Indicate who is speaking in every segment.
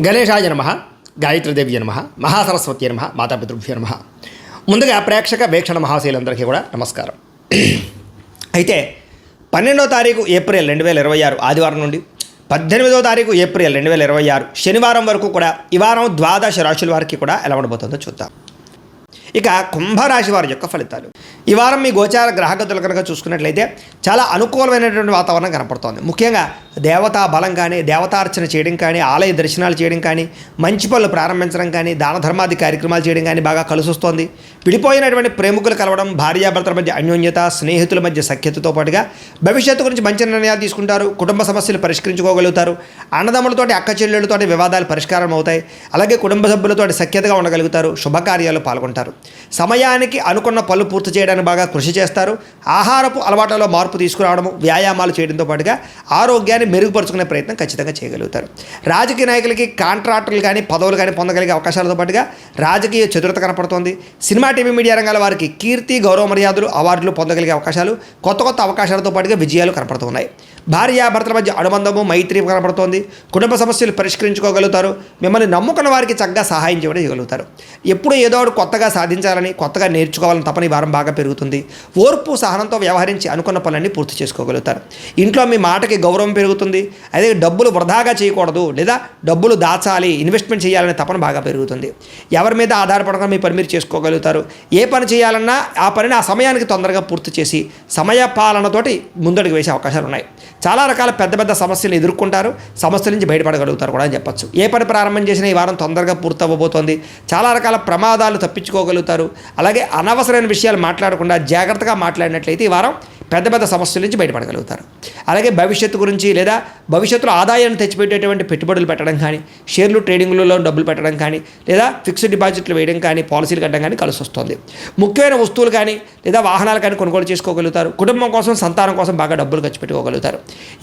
Speaker 1: గణేశాయ నమః, గాయత్రీదేవి నమః, మహాసరస్వతి నమః, మాతాపితృభ్యో నమః. ముందుగా ప్రేక్షక వీక్షణ మహాశైలందరికీ కూడా నమస్కారం. అయితే 12వ తారీఖు ఏప్రిల్ 2026 ఆదివారం నుండి 18వ తారీఖు ఏప్రిల్ 2026 శనివారం వరకు కూడా ఈ వారం ద్వాదశ రాశుల వారికి కూడా ఎలా ఉండబోతుందో చూద్దాం. ఇక కుంభరాశి వారి యొక్క ఫలితాలు. ఈ వారం మీ గోచార గ్రహగతులు కనుక చూసుకున్నట్లయితే చాలా అనుకూలమైనటువంటి వాతావరణం కనపడుతోంది. ముఖ్యంగా దేవతా బలం కానీ, దేవతార్చన చేయడం కానీ, ఆలయ దర్శనాలు చేయడం కానీ, మంచి పనులు ప్రారంభించడం కానీ, దాన ధర్మాది కార్యక్రమాలు చేయడం కానీ బాగా కలిసి వస్తుంది. విడిపోయినటువంటి ప్రేమికులు కలవడం, భార్యాభర్తల మధ్య అన్యోన్యత, స్నేహితుల మధ్య సఖ్యతతో పాటుగా భవిష్యత్తు గురించి మంచి నిర్ణయాలు తీసుకుంటారు. కుటుంబ సమస్యలు పరిష్కరించుకోగలుగుతారు. అన్నదమ్ములతోటి, అక్క చెల్లెళ్ళతోటి వివాదాలు పరిష్కారం అవుతాయి. అలాగే కుటుంబ సభ్యులతోటి సఖ్యతగా ఉండగలుగుతారు. శుభకార్యాలు పాల్గొంటారు. సమయానికి అనుకున్న పనులు పూర్తి చేయడానికి బాగా కృషి చేస్తారు. ఆహారపు అలవాట్లలో మార్పు తీసుకురావడము, వ్యాయామాలు చేయడంతో పాటుగా ఆరోగ్యాన్ని మెరుగుపరుచుకునే ప్రయత్నం ఖచ్చితంగా చేయగలుగుతారు. రాజకీయ నాయకులకి కాంట్రాక్టులు కానీ, పదవులు కానీ పొందగలిగే అవకాశాలతో పాటుగా రాజకీయ చతురత కనపడుతోంది. సినిమా, టీవీ, మీడియా రంగాల వారికి కీర్తి, గౌరవ మర్యాదలు, అవార్డులు పొందగలిగే అవకాశాలు, కొత్త కొత్త అవకాశాలతో పాటుగా విజయాలు కనపడుతున్నాయి. భార్యాభర్తల మధ్య అనుబంధము, మైత్రి కనపడుతోంది. కుటుంబ సమస్యలు పరిష్కరించుకోగలుగుతారు. మిమ్మల్ని నమ్ముకున్న వారికి చక్కగా సహాయం చేయగలుగుతారు. ఎప్పుడు ఏదో ఒకటి కొత్తగా సాధించాలని, కొత్తగా నేర్చుకోవాలని తపని వారం బాగా పెరుగుతుంది. ఓర్పు, సహనంతో వ్యవహరించి అనుకున్న పనులన్నీ పూర్తి చేసుకోగలుగుతారు. ఇంట్లో మీ మాటకి గౌరవం పెరుగుతుంది. అదే డబ్బులు వృధాగా చేయకూడదు, లేదా డబ్బులు దాచాలి, ఇన్వెస్ట్మెంట్ చేయాలనే తపన బాగా పెరుగుతుంది. ఎవరి మీద ఆధారపడకుండా మీ పని మీరు చేసుకోగలుగుతారు. ఏ పని చేయాలన్నా ఆ పనిని ఆ సమయానికి తొందరగా పూర్తి చేసి సమయ పాలనతోటి ముందడుగు వేసే అవకాశాలు ఉన్నాయి. చాలా రకాల పెద్ద పెద్ద సమస్యలు ఎదుర్కొంటారు. సమస్యల నుంచి బయటపడగలుగుతారు కూడా అని చెప్పచ్చు. ఏ పని ప్రారంభం చేసినా ఈ వారం తొందరగా పూర్తి అవ్వబోతోంది. చాలా రకాల ప్రమాదాలు తప్పించుకోగలుగుతారు. అలాగే అనవసరమైన విషయాలు మాట్లాడకుండా జాగ్రత్తగా మాట్లాడినట్లయితే ఈ వారం పెద్ద పెద్ద సమస్యల నుంచి బయటపడగలుగుతారు. అలాగే భవిష్యత్తు గురించి లేదా భవిష్యత్తులో ఆదాయాన్ని తెచ్చిపెట్టేటువంటి పెట్టుబడులు పెట్టడం కానీ, షేర్లు ట్రేడింగ్లలో డబ్బులు పెట్టడం కానీ, లేదా ఫిక్స్డ్ డిపాజిట్లు వేయడం కానీ, పాలసీలు కట్టడం కానీ కలిసి వస్తుంది. ముఖ్యమైన వస్తువులు కానీ లేదా వాహనాలు కానీ కొనుగోలు చేసుకోగలుగుతారు. కుటుంబం కోసం, సంతానం కోసం బాగా డబ్బులు ఖర్చు పెట్టుకోగలుగుతారు.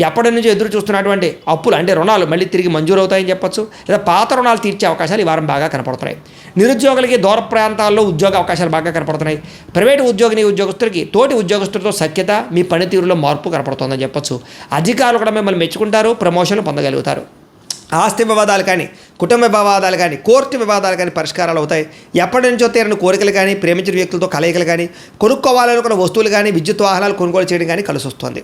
Speaker 1: ఎప్పటి నుంచి ఎదురు చూస్తున్నటువంటి అప్పులు అంటే రుణాలు మళ్ళీ తిరిగి మంజూరు అవుతాయని చెప్పచ్చు. లేదా పాత రుణాలు తీర్చే అవకాశాలు ఈ వారం బాగా కనపడుతున్నాయి. నిరుద్యోగులకి దూర ప్రాంతాల్లో ఉద్యోగ అవకాశాలు బాగా కనపడుతున్నాయి. ప్రైవేటు ఉద్యోగస్తులకి తోటి ఉద్యోగస్తులతో సఖ్యత, మీ పనితీరులో మార్పు కనపడుతుందని చెప్పచ్చు. అధికారులు కూడా మిమ్మల్ని మెచ్చుకుంటారు, ప్రమోషన్లు పొందగలుగుతారు. ఆస్తి వివాదాలు కానీ, కుటుంబ వివాదాలు కానీ, కోర్టు వివాదాలు కానీ పరిష్కారాలు అవుతాయి. ఎప్పటి నుంచో తీరని కోరికలు కానీ, ప్రేమించిన వ్యక్తులతో కలయికలు కానీ, కొనుక్కోవాలనుకున్న వస్తువులు కానీ, విద్యుత్ వాహనాలు కొనుగోలు చేయడం కానీ కలిసి వస్తుంది.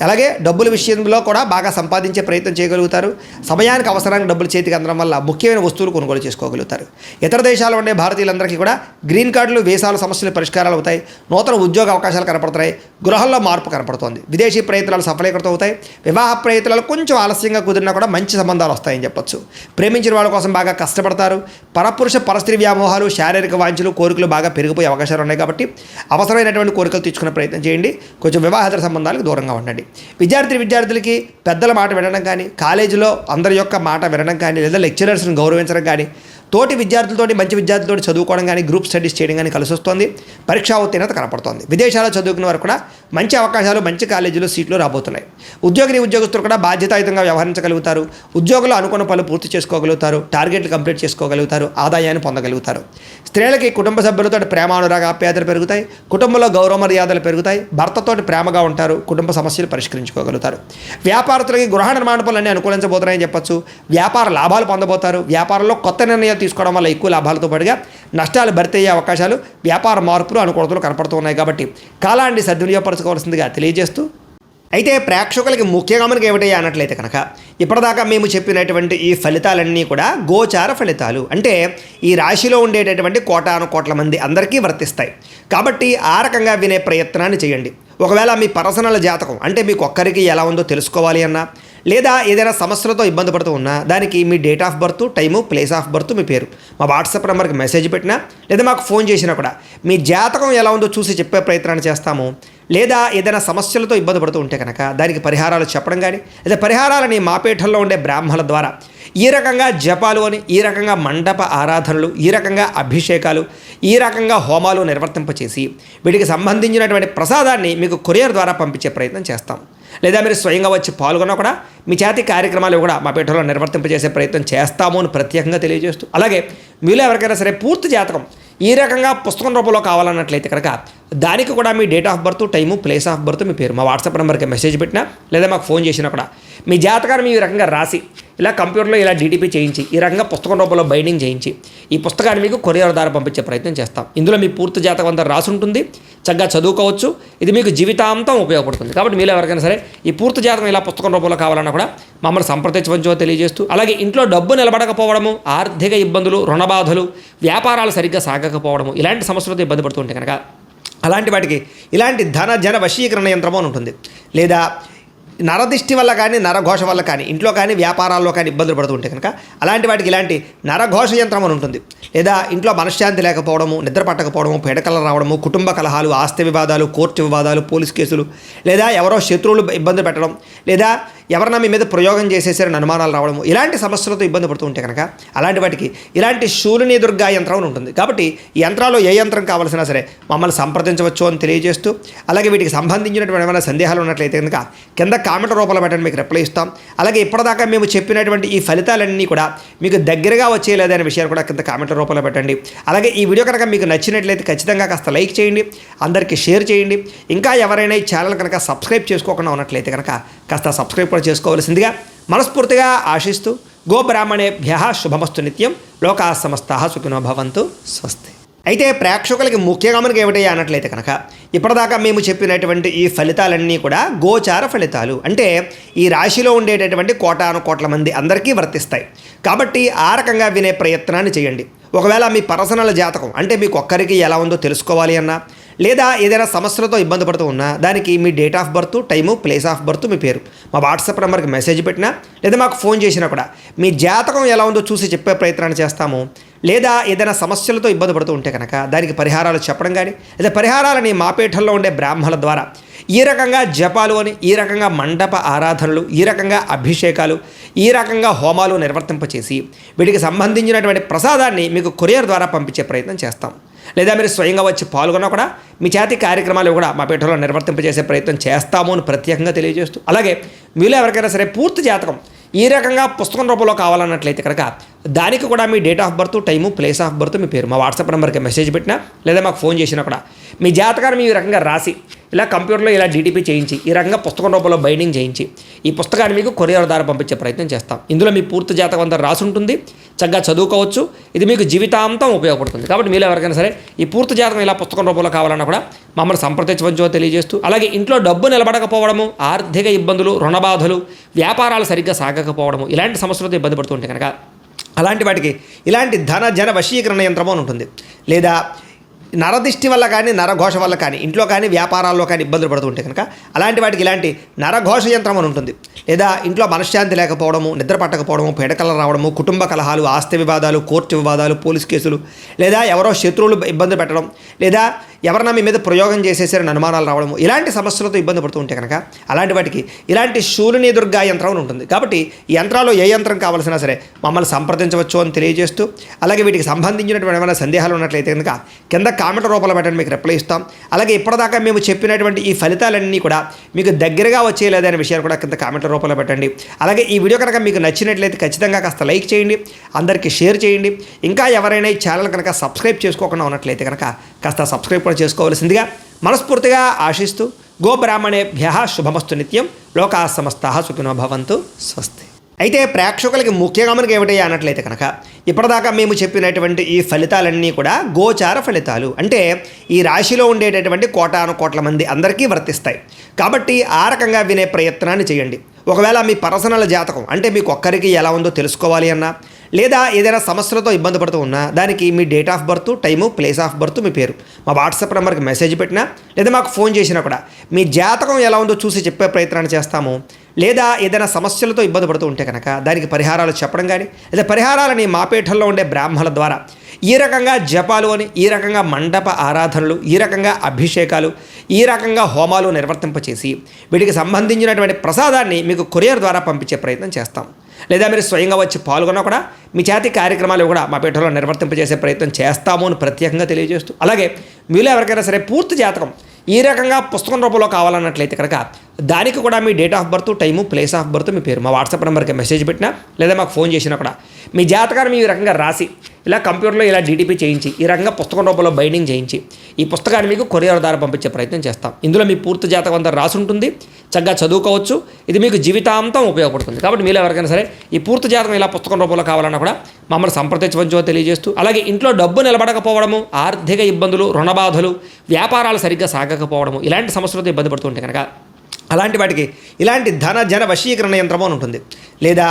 Speaker 1: అలాగే డబ్బుల విషయంలో కూడా బాగా సంపాదించే ప్రయత్నం చేయగలుగుతారు. సమయానికి అవసరానికి డబ్బులు చేతికి అందడం వల్ల ముఖ్యమైన వస్తువులు కొనుగోలు చేసుకోగలుగుతారు. ఇతర దేశాల్లో ఉండే భారతీయులందరికీ కూడా గ్రీన్ కార్డులు, వీసాల సమస్యలు పరిష్కారాలు అవుతాయి. నూతన ఉద్యోగ అవకాశాలు కనపడుతున్నాయి. గృహంలో మార్పు కనపడుతోంది. విదేశీ ప్రయత్నాలు సఫలీకృతం అవుతాయి. వివాహ ప్రయత్నాలు కొంచెం ఆలస్యంగా కుదిరినా కూడా మంచి సంబంధాలు వస్తాయని చెప్పచ్చు. ప్రేమించిన వాళ్ళ కోసం బాగా కష్టపడతారు. పరపురుష పరస్త్రీ వ్యామోహాలు, శారీరక వాంఛలు, కోరికలు బాగా పెరిగిపోయే అవకాశాలు ఉన్నాయి. కాబట్టి అవసరమైనటువంటి కోరికలు తీర్చుకునే ప్రయత్నం చేయండి. కొంచెం వివాహేతర సంబంధాలకు దూరంగా ఉండండి. విద్యార్థులకి పెద్దల మాట వినడం కానీ, కాలేజీలో అందరి యొక్క మాట వినడం కానీ, లేదా లెక్చరర్స్ని గౌరవించడం కానీ, తోటి విద్యార్థులతోటి, మంచి విద్యార్థులతో చదువుకోవడం కానీ, గ్రూప్ స్టడీస్ చేయడం కానీ కలిసి వస్తుంది. పరీక్షా ఉత్తీర్ణత కనపడుతోంది. విదేశాల్లో చదువుకున్న వారు కూడా మంచి అవకాశాలు, మంచి కాలేజీలో సీట్లు రాబోతున్నాయి. ఉద్యోగస్తులు కూడా బాధ్యతాయుతంగా వ్యవహరించగలుగుతారు. ఉద్యోగులు అనుకున్న పనులు పూర్తి చేసుకోగలుగుతారు. టార్గెట్లు కంప్లీట్ చేసుకోగలుగుతారు. ఆదాయాన్ని పొందగలుగుతారు. స్త్రీలకి కుటుంబ సభ్యులతో ప్రేమానురాగ ఆప్యాయతలు పెరుగుతాయి. కుటుంబంలో గౌరవ మర్యాదలు పెరుగుతాయి. భర్తతోటి ప్రేమగా ఉంటారు. కుటుంబ సమస్యలు పరిష్కరించుకోగలుగుతారు. వ్యాపారస్తులకి గృహ నిర్మాణ పనులన్నీ అనుకూలించబోతున్నాయని చెప్పచ్చు. వ్యాపార లాభాలు పొందబోతారు. వ్యాపారంలో కొత్త నిర్ణయాలు తీసుకోవడం వల్ల ఎక్కువ లాభాలతో పాటుగా నష్టాలు భర్తీ అయ్యే అవకాశాలు, వ్యాపార మార్పులు, అనుకూలతలు కనపడుతూ ఉన్నాయి. కాబట్టి కాలాన్ని సద్వినియోగపరచుకోవాల్సిందిగా తెలియజేస్తూ, అయితే ప్రేక్షకులకి ముఖ్యంగా మనకి ఏమిటయ్యా అన్నట్లయితే కనుక ఇప్పటిదాకా మేము చెప్పినటువంటి ఈ ఫలితాలన్నీ కూడా గోచార ఫలితాలు. అంటే ఈ రాశిలో ఉండేటటువంటి కోటాను కోట్ల మంది అందరికీ వర్తిస్తాయి. కాబట్టి ఆ రకంగా వినే ప్రయత్నాన్ని చేయండి. ఒకవేళ మీ పర్సనల్ జాతకం అంటే మీకు ఒక్కరికి ఎలా ఉందో తెలుసుకోవాలి అన్నా, లేదా ఏదైనా సమస్యలతో ఇబ్బంది పడుతూ ఉన్నా, దానికి మీ date of birth, time, place of birth, మీ పేరు మా వాట్సాప్ నెంబర్కి మెసేజ్ పెట్టినా, లేదా మాకు ఫోన్ చేసినా కూడా మీ జాతకం ఎలా ఉందో చూసి చెప్పే ప్రయత్నాన్ని చేస్తాము. లేదా ఏదైనా సమస్యలతో ఇబ్బంది పడుతూ ఉంటే కనుక దానికి పరిహారాలు చెప్పడం కానీ, లేదా పరిహారాలని మా పీఠంలో ఉండే బ్రాహ్మణుల ద్వారా ఈ రకంగా జపాలు అని, ఈ రకంగా మండప ఆరాధనలు, ఈ రకంగా అభిషేకాలు, ఈ రకంగా హోమాలు నిర్వర్తింపచేసి వీటికి సంబంధించినటువంటి ప్రసాదాన్ని మీకు కొరియర్ ద్వారా పంపించే ప్రయత్నం చేస్తాం. లేదా మీరు స్వయంగా వచ్చి పాల్గొన్నా కూడా మీ చేతి కార్యక్రమాలు కూడా మా పీఠంలో నిర్వర్తింపజేసే ప్రయత్నం చేస్తాము అని ప్రత్యేకంగా తెలియజేస్తూ, అలాగే మీలో ఎవరికైనా సరే పూర్తి జాతకం ఈ రకంగా పుస్తకం రూపంలో కావాలన్నట్లయితే కనుక దానికి కూడా మీ date of birth, time, place of birth, మీ పేరు మా వాట్సాప్ నెంబర్కి మెసేజ్ పెట్టినా, లేదా మాకు ఫోన్ చేసినా కూడా మీ జాతకాన్ని ఈ రకంగా రాసి ఇలా కంప్యూటర్లో ఇలా డీటీపీ చేయించి ఈ రకంగా పుస్తకం రూపంలో బైండింగ్ చేయించి ఈ పుస్తకాన్ని మీకు కొరియర్ ద్వారా పంపించే ప్రయత్నం చేస్తాం. ఇందులో మీ పూర్తి జాతకం అంతా రాసి ఉంటుంది, చక్కగా చదువుకోవచ్చు. ఇది మీకు జీవితాంతం ఉపయోగపడుతుంది. కాబట్టి మీలో ఎవరికైనా సరే ఈ పూర్తి జాతకం ఇలా పుస్తకం రూపంలో కావాలన్నా కూడా మమ్మల్ని సంప్రదించవచ్చో తెలియజేస్తూ, అలాగే ఇంట్లో డబ్బు నిలబడకపోవడము, ఆర్థిక ఇబ్బందులు, రుణ బాధలు, వ్యాపారాలు సరిగ్గా సాగకపోవడము, ఇలాంటి సమస్యలతో ఇబ్బంది పడుతుంటే కనుక అలాంటి వాటికి ఇలాంటి ధన జన వశీకరణ యంత్రము అని ఉంటుంది. లేదా నరదిష్టి వల్ల కానీ నరఘోష వల్ల కానీ ఇంట్లో కానీ వ్యాపారాల్లో కానీ ఇబ్బందులు పడుతుంటే కనుక అలాంటి వాటికి ఇలాంటి నరఘోష యంత్రం అని ఉంటుంది. లేదా ఇంట్లో మనశ్శాంతి లేకపోవడము, నిద్ర పట్టకపోవడము, పీడకలు రావడము, కుటుంబ కలహాలు, ఆస్తి వివాదాలు, కోర్టు వివాదాలు, పోలీస్ కేసులు, లేదా ఎవరో శత్రువులు ఇబ్బంది పెట్టడం, లేదా ఎవరన్నా మీ మీద ప్రయోగం చేసేసారని అనుమానాలు రావడము, ఇలాంటి సమస్యలతో ఇబ్బంది పడుతూ ఉంటే కనుక అలాంటి వాటికి ఇలాంటి శూలిని దుర్గా యంత్రం అని ఉంటుంది. కాబట్టి ఈ యంత్రాల్లో ఏ యంత్రం కావాల్సినా సరే మమ్మల్ని సంప్రదించవచ్చు అని తెలియజేస్తూ, అలాగే వీటికి సంబంధించినటువంటి ఏమైనా సందేహాలు ఉన్నట్లయితే కనుక కింద కామెంట్ రూపంలో పెట్టండి, మీకు రిప్లై ఇస్తాం. అలాగే ఇప్పటిదాకా మేము చెప్పినటువంటి ఈ ఫలితాలన్నీ కూడా మీకు దగ్గరగా వచ్చేయలేదనే విషయాన్ని కూడా కింద కామెంట్ రూపంలో పెట్టండి. అలాగే ఈ వీడియో కనుక మీకు నచ్చినట్లయితే ఖచ్చితంగా కాస్త లైక్ చేయండి, అందరికీ షేర్ చేయండి. ఇంకా ఎవరైనా ఈ ఛానల్ కనుక సబ్స్క్రైబ్ చేసుకోకుండా ఉన్నట్లయితే కనుక కాస్త సబ్స్క్రైబ్ కూడా చేసుకోవాల్సిందిగా మనస్ఫూర్తిగా ఆశిస్తూ, గోబ్రాహ్మణేభ్యః శుభమస్తు నిత్యం, లోకాః సమస్తాః సుఖినో భవంతు, స్వస్తి. అయితే ప్రేక్షకులకి ముఖ్యంగా మనకి ఏమిటయ్యా అన్నట్లయితే కనుక ఇప్పటిదాకా మేము చెప్పినటువంటి ఈ ఫలితాలన్నీ కూడా గోచార ఫలితాలు, అంటే ఈ రాశిలో ఉండేటటువంటి కోటాను కోట్ల మంది అందరికీ వర్తిస్తాయి. కాబట్టి ఆ రకంగా వినే ప్రయత్నాన్ని చేయండి. ఒకవేళ మీ పర్సనల్ జాతకం అంటే మీకు ఒక్కరికి ఎలా ఉందో తెలుసుకోవాలి అన్నా, లేదా ఏదైనా సమస్యలతో ఇబ్బంది పడుతూ ఉన్నా దానికి మీ date of birth, time, place of birth, మీ పేరు మా వాట్సాప్ నెంబర్కి మెసేజ్ పెట్టినా, లేదా మాకు ఫోన్ చేసినా కూడా మీ జాతకం ఎలా ఉందో చూసి చెప్పే ప్రయత్నాన్ని చేస్తాము. లేదా ఏదైనా సమస్యలతో ఇబ్బంది పడుతూ ఉంటే కనుక దానికి పరిహారాలు చెప్పడం కానీ, లేదా పరిహారాలని మా పీఠంలో ఉండే బ్రాహ్మణుల ద్వారా ఈ రకంగా జపాలు అని, ఈ రకంగా మండప ఆరాధనలు, ఈ రకంగా అభిషేకాలు, ఈ రకంగా హోమాలు నిర్వర్తింపచేసి వీటికి సంబంధించినటువంటి ప్రసాదాన్ని మీకు కొరియర్ ద్వారా పంపించే ప్రయత్నం చేస్తాం. లేదా మీరు స్వయంగా వచ్చి పాల్గొన్నా కూడా మీ చేతి కార్యక్రమాలు కూడా మా పీఠంలో నిర్వర్తింపజేసే ప్రయత్నం చేస్తాము అని ప్రత్యేకంగా తెలియజేస్తూ, అలాగే మీలో ఎవరికైనా సరే పూర్తి జాతకం ఈ రకంగా పుస్తకం రూపంలో కావాలన్నట్లయితే కనుక దానికి కూడా మీ date of birth, time, place of birth, మీ పేరు మా వాట్సాప్ నెంబర్కి మెసేజ్ పెట్టినా, లేదా మాకు ఫోన్ చేసినా కూడా మీ జాతకాన్ని ఈ రకంగా రాసి ఇలా కంప్యూటర్లో ఇలా డీటీపీ చేయించి ఈ రకంగా పుస్తకం రూపంలో బైండింగ్ చేయించి ఈ పుస్తకాన్ని మీకు కొరియర్ ద్వారా పంపించే ప్రయత్నం చేస్తాం. ఇందులో మీ పూర్తి జాతకం అంతా రాసి ఉంటుంది, చక్కగా చదువుకోవచ్చు. ఇది మీకు జీవితాంతం ఉపయోగపడుతుంది. కాబట్టి మీలో ఎవరికైనా సరే ఈ పూర్తి జాతకం ఇలా పుస్తకం రూపంలో కావాలన్నా కూడా మమ్మల్ని సంప్రదించవచ్చో తెలియజేస్తూ, అలాగే ఇంట్లో డబ్బు నిలబడకపోవడము, ఆర్థిక ఇబ్బందులు, రుణ బాధలు, వ్యాపారాలు సరిగ్గా సాగకపోవడము, ఇలాంటి సమస్యలతో ఇబ్బంది పడుతుంటే కనుక అలాంటి వాటికి ఇలాంటి ధన జన వశీకరణ యంత్రము అని ఉంటుంది. లేదా నరదిష్టి వల్ల కానీ నరఘోష వల్ల కానీ ఇంట్లో కానీ వ్యాపారాల్లో కానీ ఇబ్బందులు పడుతుంటే కనుక అలాంటి వాటికి ఇలాంటి నరఘోష యంత్రం అని ఉంటుంది. లేదా ఇంట్లో మనశ్శాంతి లేకపోవడము, నిద్ర పట్టకపోవడము, పీడకలు రావడము, కుటుంబ కలహాలు, ఆస్తి వివాదాలు, కోర్టు వివాదాలు, పోలీస్ కేసులు, లేదా ఎవరో శత్రువులు ఇబ్బంది పెట్టడం, లేదా ఎవరన్నా మీ మీద ప్రయోగం చేసేసారని అనుమానాలు రావడము, ఇలాంటి సమస్యలతో ఇబ్బంది పడుతూ ఉంటే కనుక అలాంటి వాటికి ఇలాంటి శూలిని దుర్గా యంత్రం అని ఉంటుంది. కాబట్టి ఈ యంత్రాల్లో ఏ యంత్రం కావాల్సినా సరే మమ్మల్ని సంప్రదించవచ్చు అని తెలియజేస్తూ, అలాగే వీటికి సంబంధించినటువంటి ఏమైనా సందేహాలు ఉన్నట్లయితే కనుక కింద కామెంట్ రూపంలో పెట్టండి, మీకు రిప్లై ఇస్తాం. అలాగే ఇప్పటిదాకా మేము చెప్పినటువంటి ఈ ఫలితాలన్నీ కూడా మీకు దగ్గరగా వచ్చేయలేదనే విషయాన్ని కూడా కింద కామెంట్ రూపంలో పెట్టండి. అలాగే ఈ వీడియో కనుక మీకు నచ్చినట్లయితే ఖచ్చితంగా కాస్త లైక్ చేయండి, అందరికీ షేర్ చేయండి. ఇంకా ఎవరైనా ఈ ఛానల్ కనుక సబ్స్క్రైబ్ చేసుకోకుండా ఉన్నట్లయితే కనుక కాస్త సబ్స్క్రైబ్ కూడా చేసుకోవాల్సిందిగా మనస్ఫూర్తిగా ఆశిస్తూ, గోబ్రాహ్మణేభ్యః శుభమస్తు నిత్యం, లోకాః సమస్తాః సుఖినో భవంతు, స్వస్తి. అయితే ప్రేక్షకులకి ముఖ్యంగా మనకి ఏమిటయ్యా అన్నట్లయితే కనుక ఇప్పటిదాకా మేము చెప్పినటువంటి ఈ ఫలితాలన్నీ కూడా గోచార ఫలితాలు, అంటే ఈ రాశిలో ఉండేటటువంటి కోటాను కోట్ల మంది అందరికీ వర్తిస్తాయి. కాబట్టి ఆ రకంగా వినే ప్రయత్నాన్ని చేయండి. ఒకవేళ మీ పర్సనల్ జాతకం అంటే మీకు ఒక్కరికి ఎలా ఉందో తెలుసుకోవాలి అన్నా, లేదా ఏదైనా సమస్యలతో ఇబ్బంది పడుతూ ఉన్నా దానికి మీ date of birth, time, place of birth, మీ పేరు మా వాట్సాప్ నెంబర్కి మెసేజ్ పెట్టినా, లేదా మాకు ఫోన్ చేసినా కూడా మీ జాతకం ఎలా ఉందో చూసి చెప్పే ప్రయత్నాన్ని చేస్తాము. లేదా ఏదైనా సమస్యలతో ఇబ్బంది పడుతూ ఉంటే కనుక దానికి పరిహారాలు చెప్పడం కానీ, లేదా పరిహారాలని మా పీఠంలో ఉండే బ్రాహ్మణుల ద్వారా ఈ రకంగా జపాలు అని, ఈ రకంగా మండప ఆరాధనలు, ఈ రకంగా అభిషేకాలు, ఈ రకంగా హోమాలు నిర్వర్తింపచేసి వీటికి సంబంధించినటువంటి ప్రసాదాన్ని మీకు కొరియర్ ద్వారా పంపించే ప్రయత్నం చేస్తాం. లేదా మీరు స్వయంగా వచ్చి పాల్గొన్నా కూడా మీ చేతి కార్యక్రమాలు కూడా మా పీఠంలో నిర్వర్తింపజేసే ప్రయత్నం చేస్తాము అని ప్రత్యేకంగా తెలియజేస్తూ, అలాగే మీలో ఎవరికైనా సరే పూర్తి జాతకం ఈ రకంగా పుస్తకం రూపంలో కావాలన్నట్లయితే కనుక దానికి కూడా మీ date of birth, time, place of birth, మీ పేరు మా వాట్సాప్ నెంబర్కి మెసేజ్ పెట్టినా, లేదా మాకు ఫోన్ చేసినా కూడా మీ జాతకాన్ని ఈ రకంగా రాసి ఇలా కంప్యూటర్లో ఇలా డీటీపీ చేయించి ఈ రకంగా పుస్తకం రూపంలో బైండింగ్ చేయించి ఈ పుస్తకాన్ని మీకు కొరియర్ ద్వారా పంపించే ప్రయత్నం చేస్తాం. ఇందులో మీ పూర్తి జాతకం అంతా రాసి ఉంటుంది, చక్కగా చదువుకోవచ్చు. ఇది మీకు జీవితాంతం ఉపయోగపడుతుంది. కాబట్టి మీరు ఎవరికైనా సరే ఈ పూర్తి జాతకం ఇలా పుస్తకం రూపంలో కావాలన్నా కూడా మమ్మల్ని సంప్రదించవచ్చో తెలియజేస్తూ, అలాగే ఇంట్లో డబ్బు నిలబడకపోవడము, ఆర్థిక ఇబ్బందులు, రుణబాధలు, వ్యాపారాలు సరిగ్గా సాగకపోవడము, ఇలాంటి సమస్యలతో ఇబ్బంది పడుతుంటే కనుక అలాంటి వాటికి ఇలాంటి ధన జన వశీకరణ యంత్రము అని ఉంటుంది. లేదా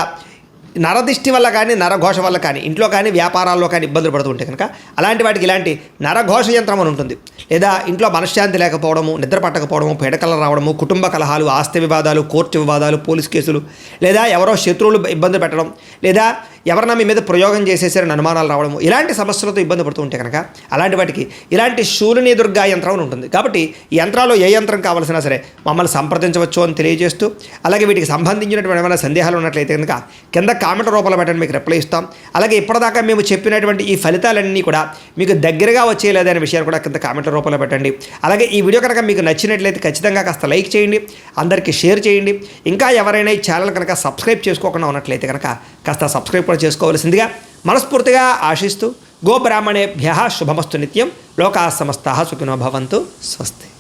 Speaker 1: నరదిష్టి వల్ల కానీ నరఘోష వల్ల కానీ ఇంట్లో కానీ వ్యాపారాల్లో కానీ ఇబ్బందులు పడుతుంటే కనుక అలాంటి వాటికి ఇలాంటి నరఘోష యంత్రం అని ఉంటుంది. లేదా ఇంట్లో మనశ్శాంతి లేకపోవడము, నిద్ర పట్టకపోవడము, పీడకలు రావడము, కుటుంబ కలహాలు, ఆస్తి వివాదాలు, కోర్టు వివాదాలు, పోలీస్ కేసులు, లేదా ఎవరో శత్రువులు ఇబ్బంది పెట్టడం, లేదా ఎవరన్నా మీ మీద ప్రయోగం చేసేసారని అనుమానాలు రావడము, ఇలాంటి సమస్యలతో ఇబ్బంది పడుతూ ఉంటే కనుక అలాంటి వాటికి ఇలాంటి శూలిని దుర్గా యంత్రం అని ఉంటుంది. కాబట్టి ఈ యంత్రాల్లో ఏ యంత్రం కావాల్సినా సరే మమ్మల్ని సంప్రదించవచ్చు అని తెలియజేస్తూ, అలాగే వీటికి సంబంధించినటువంటి ఏమైనా సందేహాలు ఉన్నట్లయితే కనుక కింద కామెంట్ రూపంలో పెట్టండి, మీకు రిప్లై ఇస్తాం. అలాగే ఇప్పటిదాకా మేము చెప్పినటువంటి ఈ ఫలితాలన్నీ కూడా మీకు దగ్గరగా వచ్చేయలేదనే విషయాలు కూడా కింద కామెంట్ రూపంలో పెట్టండి. అలాగే ఈ వీడియో కనుక మీకు నచ్చినట్లయితే ఖచ్చితంగా కాస్త లైక్ చేయండి, అందరికీ షేర్ చేయండి. ఇంకా ఎవరైనా ఈ ఛానల్ కనుక సబ్స్క్రైబ్ చేసుకోకుండా ఉన్నట్లయితే కనుక కాస్త సబ్స్క్రైబ్ కూడా చేసుకోవాల్సిందిగా మనస్ఫూర్తిగా ఆశిస్తూ, గోబ్రాహ్మణేభ్యః శుభమస్తు నిత్యం, లోకాः సమస్తాः సుఖినో భవంతు. స్వస్తి.